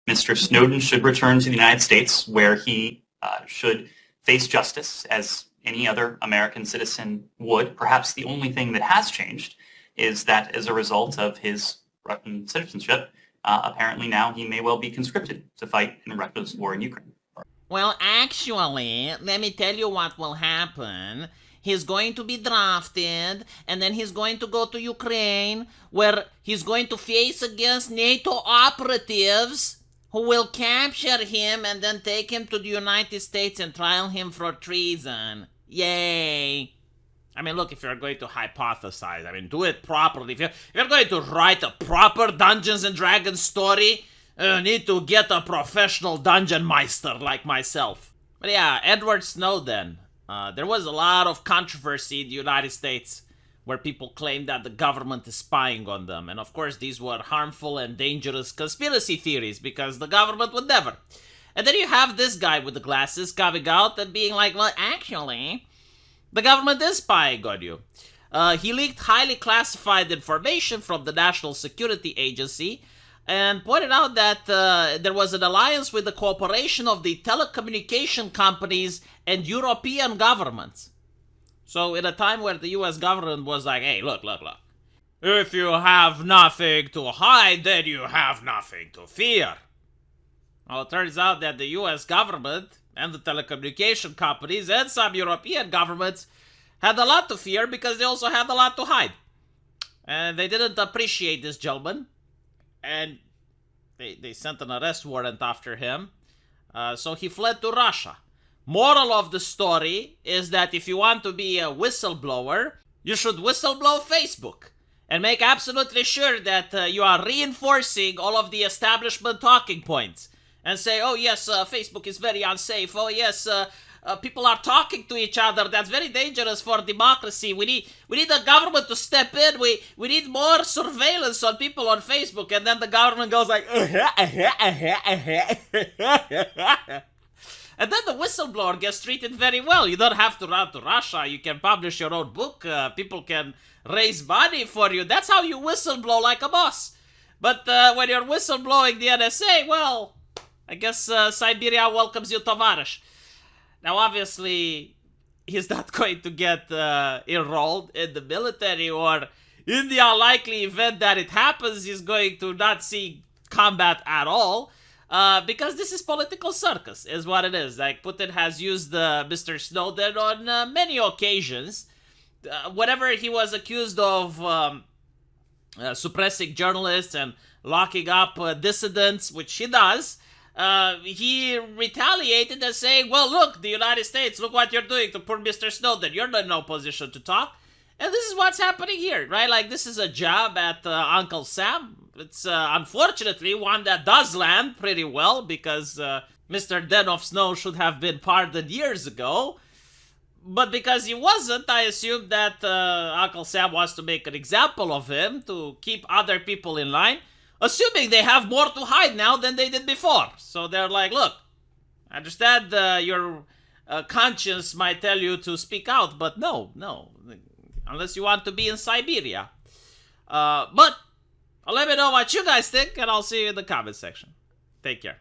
Mr. Snowden should return to the United States, where he should face justice as any other American citizen would. Perhaps the only thing that has changed is that as a result of his Russian citizenship, apparently now he may well be conscripted to fight in Russia's war in Ukraine. Well, actually, let me tell you what will happen. He's going to be drafted, and then he's going to go to Ukraine, where he's going to face against NATO operatives who will capture him and then take him to the United States and trial him for treason. Yay! I mean, look, if you're going to hypothesize, I mean, do it properly. If you're going to write a proper Dungeons and Dragons story, you need to get a professional dungeon meister like myself. But yeah, Edward Snowden. There was a lot of controversy in the United States where people claimed that the government is spying on them. And of course, these were harmful and dangerous conspiracy theories because the government would never. And then you have this guy with the glasses coming out and being like, well, actually, the government is spying on you. He leaked highly classified information from the National Security Agency and pointed out that there was an alliance with the cooperation of the telecommunication companies and European governments. So in a time where the US government was like, hey, look. If you have nothing to hide, then you have nothing to fear. Well, it turns out that the US government and the telecommunication companies and some European governments had a lot to fear because they also had a lot to hide. And they didn't appreciate this gentleman. And they sent an arrest warrant after him. So he fled to Russia. Moral of the story is that if you want to be a whistleblower, you should whistleblow Facebook. And make absolutely sure that you are reinforcing all of the establishment talking points. And say, oh yes, Facebook is very unsafe. Oh yes, people are talking to each other. That's very dangerous for democracy. We need the government to step in. We need more surveillance on people on Facebook. And then the government goes like, and then the whistleblower gets treated very well. You don't have to run to Russia. You can publish your own book. People can raise money for you. That's how you whistleblow like a boss. But when you're whistleblowing the NSA, well, I guess Siberia welcomes you, Tovarish. Now, obviously, he's not going to get enrolled in the military, or in the unlikely event that it happens, he's going to not see combat at all. Because this is political circus, is what it is. Like, Putin has used Mr. Snowden on many occasions. Whenever he was accused of suppressing journalists and locking up dissidents, which he does, he retaliated and saying, well, look, the United States, look what you're doing to poor Mr. Snowden. You're in no position to talk. And this is what's happening here, right? Like, this is a job at Uncle Sam. It's unfortunately one that does land pretty well because Mr. Den of Snow should have been pardoned years ago. But because he wasn't, I assumed that Uncle Sam wants to make an example of him to keep other people in line, assuming they have more to hide now than they did before. So they're like, look, I understand your conscience might tell you to speak out, but no, unless you want to be in Siberia. But let me know what you guys think, and I'll see you in the comment section. Take care.